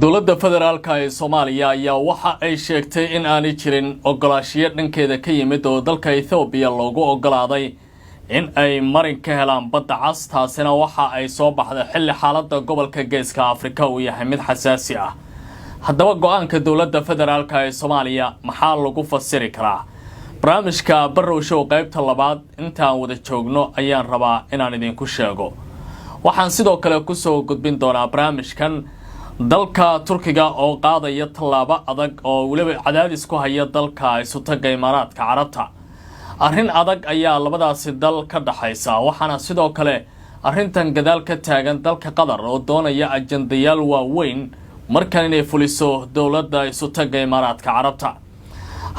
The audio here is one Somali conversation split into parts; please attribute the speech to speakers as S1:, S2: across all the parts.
S1: dowladda federaalka ee Soomaaliya ayaa waxa ay sheegtay in aanay jirin ogolaashiyo dhankeeda ka yimid oo dalka Ethiopia loogu ogolaaday in ay marin ka helaan badda cas taasina waxa ay soo baxday xilli xaaladda gobolka Geeska Afrika uu yahay mid xasaasi ah. haddaba go'aanka dowladda federaalka ee Soomaaliya maxaa lagu fasiri karaa? barnaamijka Barrow Show qaybta labaad intaan wada joogno ayaan rabaa inaan idinku sheego. waxaan sidoo kale ku soo gudbin doonaa barnaamijkan dalka Turkiga oo qaadaya tallaabo adag oo waliba cadaadis ku haya dalka Isutaga Imaaraadka Carabta. arrin adag ayaa labadaasi dal ka dhaxaysa waxaana sidoo kale arrintan gadaal ka taagan dalka Qatar oo doonaya ajandayaal waaweyn markan inay fuliso dowladda Isutaga Imaaraadka Carabta.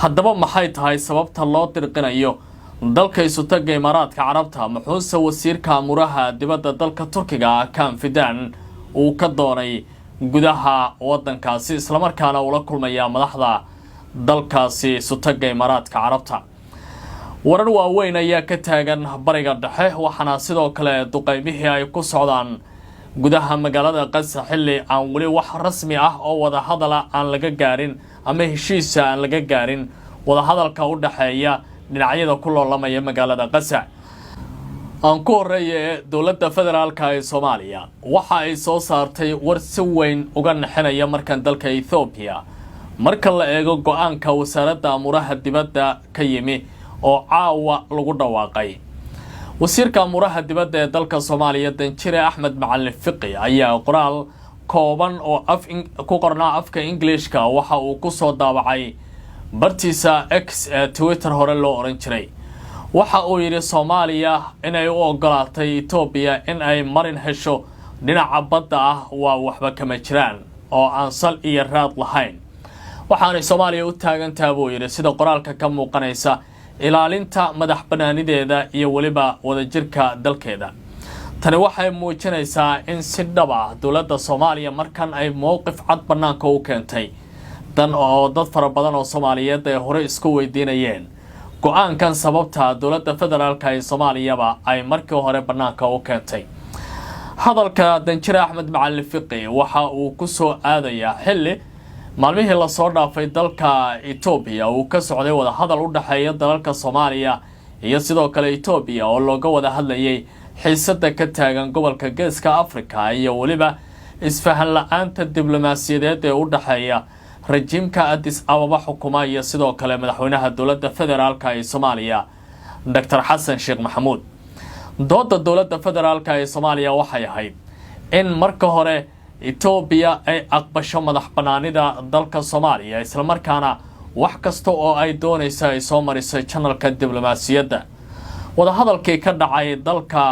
S1: haddaba maxay tahay sababta loo dirqinayo dalka Isutaga Imaaraadka Carabta? muxuuse wasiirka amuraha dibadda dalka Turkiga Hakan Fidan uu ka doonay gudaha wadankaasi isla markaana ula kulmaya madaxda dalkaasi Isutaga Imaaraadka Carabta? warar waaweyn ayaa ka taagan bariga dhexe waxaana sidoo kale duqeymihii ay ku socdaan gudaha magaalada Gaza xilli aan wali wax rasmi ah oo wada hadala aan laga gaarin ama heshiis aan laga gaarin wada hadalka u dhaxeeya dhinacyada ku loolamaya magaalada Gaza. aan ku horeeyay dowladda federaalka ee Soomaaliya waxa ay soo saartay war si weyn uga naxinaya markan dalka Ethiopia marka la eego go'aanka wasaaradda amuraha dibadda ka yimi oo caawa lagu dhawaaqay. wasiirka amuraha dibadda ee dalka Soomaaliya Danjire Axmed Macalin Fiqi ayaa qoraal kooban oo ku qornaa afka Ingiriiska waxa uu ku soo daabacay bartiisa X ee Twitter hore loo oran jiray. waxa uu yiri Soomaaliya inay u ogolaatay Ethiopia in ay marin hesho dhinaca badda ah waa waxba kama jiraan oo aan sal iyo raad lahayn. waxaanay Soomaaliya u taagan tahay buu yiri sida qoraalka ka muuqanaysa ilaalinta madax banaanideeda iyo waliba wadajirka dalkeeda. tani waxay muujinaysaa in si dhab ah dowladda Soomaaliya markan ay mowqif cad banaanka u keentay dan oo dad fara badan oo Soomaaliyeed ay hore isku weydiinayeen go'aankan sababta dowladda federaalka ee Soomaaliya ay markii hore banaanka u keentay. hadalka Danjire Axmed Macalin Fiqi waxa uu ku soo aadayaa xilli maalmihii la soo dhaafay dalka Ethiopia uu ka socday wada hadal u dhaxeeya dalalka Soomaaliya iyo sidoo kale Ethiopia oo looga wada hadlayay xiisadda ka taagan gobolka Geeska Afrika iyo waliba isfahan la'aanta diblomaasiyadeed ee u dhaxeeya rajimka Addis Ababa xukuma iyo sidoo kale madaxweynaha dowladda federaalka ee Soomaaliya Dr. Xasan Sheekh Maxamuud. dooda dowladda federaalka ee Soomaaliya waxay ahayd in marka hore Ethiopia ay aqbasho madax banaanida dalka Soomaaliya isla markaana wax kasta oo ay doonayso ay soo marisay channelka diblomaasiyadda. wada hadalkii ka dhacay dalka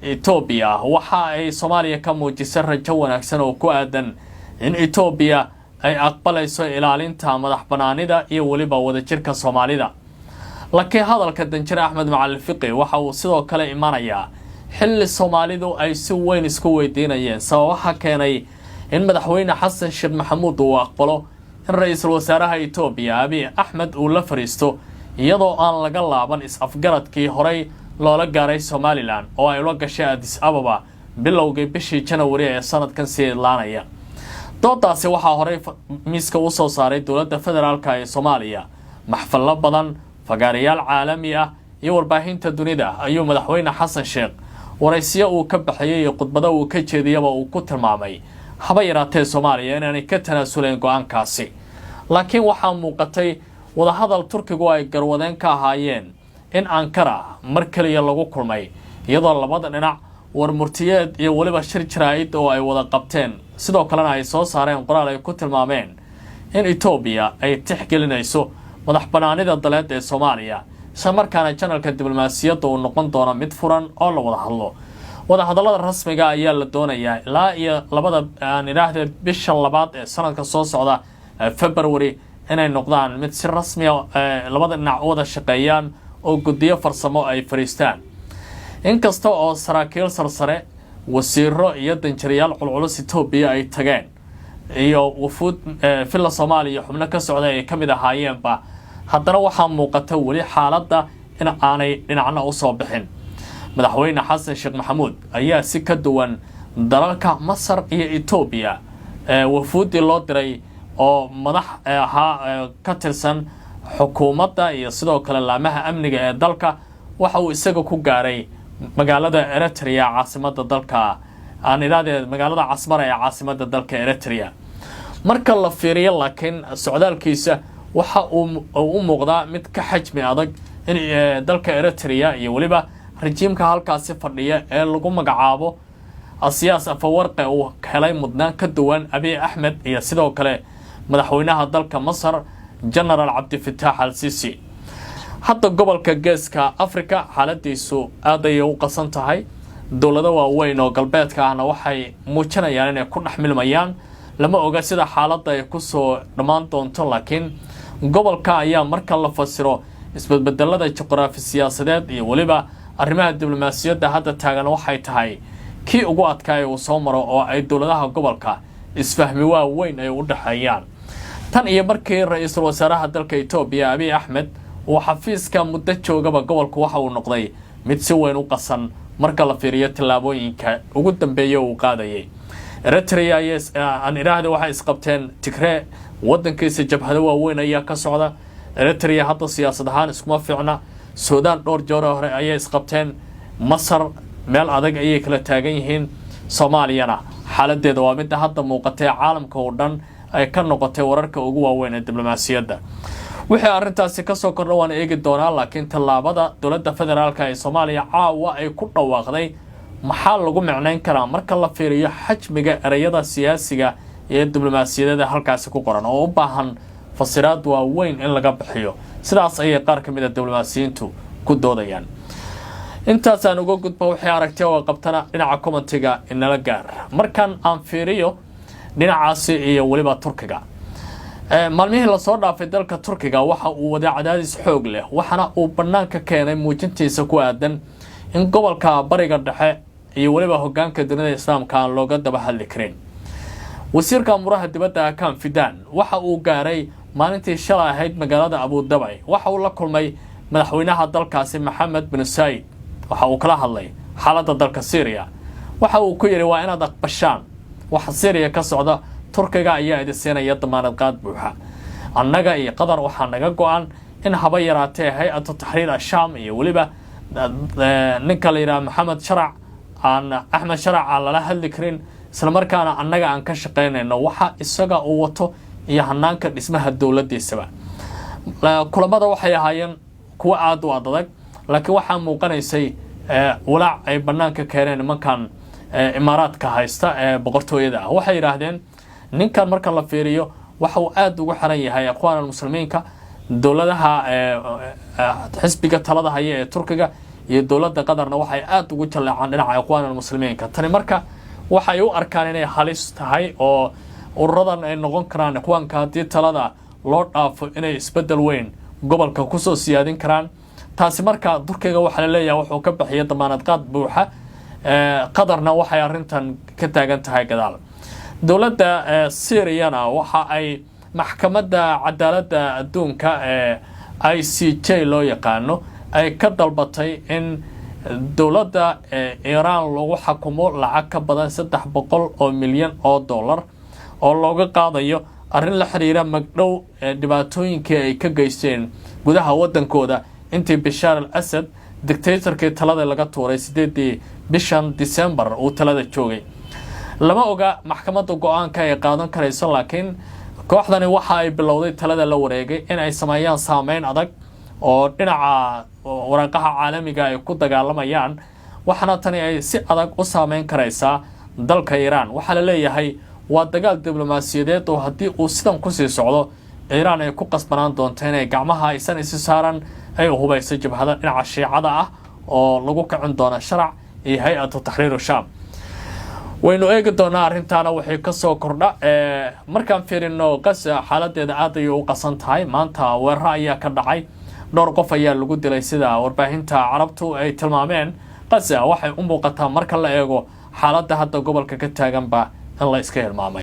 S1: Ethiopia waxa ay Soomaaliya ka muujisay rajo wanaagsan oo ku aadan in Ethiopia ay aqbalayso ilaalinta madax banaanida iyo waliba wadajirka Soomaalida. laakiin hadalka Danjire Axmed Macalin Fiqi waxa uu sidoo kale imaanayaa xilli Soomaalidu ay si weyn isku weydiinayeen sababaha keenay in madaxweyne Xasan Sheekh Maxamuud uu aqbalo in ra'iisul wasaaraha Ethiopia Abiy Ahmed uu la fariisto iyadoo aan laga laaban is-afgaradkii horey loola gaaray Somaliland oo ay ula gashay Addis Ababa bilowgii bishii January ee sanadkan sii laanaya. doodaasi waxaa horey miiska u soo saaray dowladda federaalka ee Soomaaliya maxfallo badan fagaarayaal caalami ah iyo warbaahinta dunida ayuu madaxweyne Xasan Sheekh waraysiyo uu ka baxayay iyo khudbado uu ka jeediyaba uu ku tilmaamay haba yaraatee Soomaaliya inaanay ka tanaasuleen go'aankaasi. laakiin waxaa muuqatay wada hadal Turkigu ay garwadeen ka ahaayeen in Ankara mar kaliya lagu kulmay iyadoo labada dhinac war murtiyeed iyo waliba shir jaraa'id oo ay wada qabteen sidoo kalena ay soo saareen qoraal ay ku tilmaameen in Ethiopia ay tixgelinayso madax banaanida daleed ee Soomaaliya isla markaana channelka diblomaasiyadda uu noqon doono mid furan oo la wada hadlo. wada hadallada rasmiga ayaa la doonayaa ilaa iyo bisha labaad ee sanadka soo socda February inay noqdaan mid si rasmi ah labada dhinac wada shaqeeyaan oo guddiyo farsamo ay fariistaan. inkasta oo saraakiil sarsare wasiiro iyo danjirayaal culculus Ethiopia ay tageen iyo wufuud filla Soomaaliya xubno ka socday ay kamid ahaayeenba haddana waxaa muuqata wali xaaladda in aanay dhinacna u soo bixin. madaxweyne Xasan Sheekh Maxamuud ayaa si ka duwan dalalka Masar iyo Ethiopia wafuudi loo diray oo madax ahaa ka tirsan xukuumadda iyo sidoo kale laamaha amniga ee dalka waxa uu isaga ku gaaray magaalada Eritrea caasimadda dalka aan iraadee magaalada Casmara ee caasimadda dalka Eritrea marka la fiiriyo laakiin socdaalkiisa waxa uu u muuqdaa mid ka xajmi adag in dalka Eritrea iyo waliba rejiimka halkaasi fadhiya ee lagu magacaabo Asiyaas Afwerqi uu helay mudnaan ka duwan Abiy Ahmed iyo sidoo kale madaxweynaha dalka Masar General Abdel Fattah al-Sisi hadda gobolka Geeska Afrika xaaladiisu aad ay u qasan tahay dawlado waaweyn oo galbeedka ahna waxay muujinayaan inay ku dhaxmilmayaan lama oga sida xaaladda ay ku soo dhamaan doonto laakiin gobolka ayaa marka la fasiro isbedbedelada juqraafi siyaasadeed iyo waliba arrimaha diblomaasiyadda hadda taagan waxay tahay kii ugu adkaay uu soo maro oo ay dawladaha gobolka isfahmi waaweyn ay u dhaxayaan tan iyo markii ra'iisul wasaaraha dalka Itoobiya Abiy Ahmed uu xafiiska muddo joogaba gobolku waxa uu noqday mid si weyn u qasan marka la fiiriyo tallaabooyinka ugu dambeeyay uu qaadayay Eritrea aan iraahdo waxay isqabteen Tigray wadankiisa jabhado waaweyn ayaa ka socda Eritrea hadda siyaasad ahaan iskuma fiicna Suudaan dhowr jeer hore ayay isqabteen Masar meel adag ayay kala taagan yihiin Soomaaliyana xaaladeeda waa mid hadda muuqatay caalamka oo dhan ay ka noqotay wararka ugu waaweyn ee diblomaasiyadda wixii arintaasi ka soo kordhay waan eegi doonaa laakiin tallaabada dawladda federaalka ee Soomaaliya caawa ay ku dhawaaqday maxaa lagu micnayn karaa marka la fiiriyo xajmiga erayada siyaasiga ee diblomaasiyadda halkaas ku qoran oo u baahan fasiraad waaweyn in laga bixiyo sidaas ay qaar ka mid ah diblomaasiyiintu ku doodayaan intaas aan uga gudbo wixii aragtay oo qabtana dhinaca commentiga inala gaar markan aan fiiriyo dhinacaasi iyo waliba Turkiga maalmihii la soo dhaafay dalka Turkiga waxa uu wada cadaadis xoog leh waxana uu banaanka keenay muujintiisa ku aadan in gobolka bariga dhexe iyo waliba hoggaanka dunida islaamka aan looga daba hadli karin wasiirka amuraha dibadda Hakan Fidan waxa uu gaaray maalintii shalay ahayd magaalada Abu Dhabi waxa uu la kulmay madaxweynaha dalkaasi Mohammed bin Said waxa uu kala hadlay xaaladda dalka Syria waxa uu ku yiri waa inaad aqbashaan waxa Syria ka socda Turkiga ayaa idinsanaya damaanad qaad buuxa annaga iyo Qatar waxa naga go'an in haba yaraatee hay'adda tahriir Sham iyo waliba ninka la yiraahdo Maxamed Sharac aan Ahmed Sharac la hadli karin isla markaana annaga aan ka shaqeynayno waxa isaga uu wato iyo hanaanka dhismaha dawladdiisaba kulamada waxay ahaayeen kuwa aad u adag laakiin waxa muuqanaysay walaac ay banaanka keeneen nimankan imaaraadka haysta ee boqortooyada waxay yiraahdeen ninkan marka la fiiriyo waxa uu aad ugu xiran yahay aqoonta muslimiinka dawladaha xisbiga talada haya ee Turkiga iyo dawladda Qatarna waxay aad ugu jaleecaan dhinaca aqoonta muslimiinka tani marka waxay u arkaan inay halis tahay oo ururadan ay noqon karaan aqoonka hadii talada loo dhaafo inay isbedel weyn gobolka ku soo siyaadin karaan taasi marka Turkiga waxa la leeyahay wuxuu ka bixiyo damaanad qaad buuxa Qatarna waxay arintan ka taagan tahay gadaal dawladda Syriana waxa ay maxkamadda cadaaladda adduunka ee ICJ loo yaqaano ay ka dalbatay in dawladda Iran lagu xukumo lacag ka badan 300 milyan oo dollar oo looga qaadayo arrin la xiriira magdhow dhibaatooyinkii ay ka geysteen gudaha wadankooda intii Bashar al-Assad dictatorkii talada laga tuuray 8 bishan December uu talada joogay lama oga maxkamadda go'aanka ay qaadan karayso laakiin kooxdani waxa ay bilowday talada la wareegay in ay sameeyaan saameyn adag oo dhinaca waraaqaha caalamiga ay ku dagaalamayaan waxana tani ay si adag u saameyn karaysaa dalka Iran waxa la leeyahay waa dagaal diblomaasiyadeed oo hadii uu sidan ku sii socdo Iran ay ku qasbanaan doonto inay gacmaha aysan is saaran ay hubayso jabhada dhinaca shiicada ah oo lagu kicin doona sharac iyo hay'adda tahriir Sham waynu eegi doonaa arintaana waxay ka soo kordha markaan fiirino Gaza xaaladeeda aad ay u qasan tahay maanta weerar ayaa ka dhacay dhowr qof ayaa lagu dilay sida warbaahinta Carabtu ay tilmaameen Gaza waxay u muuqataa marka la eego xaaladda hadda gobolka ka taagan ba in la iska hilmaamay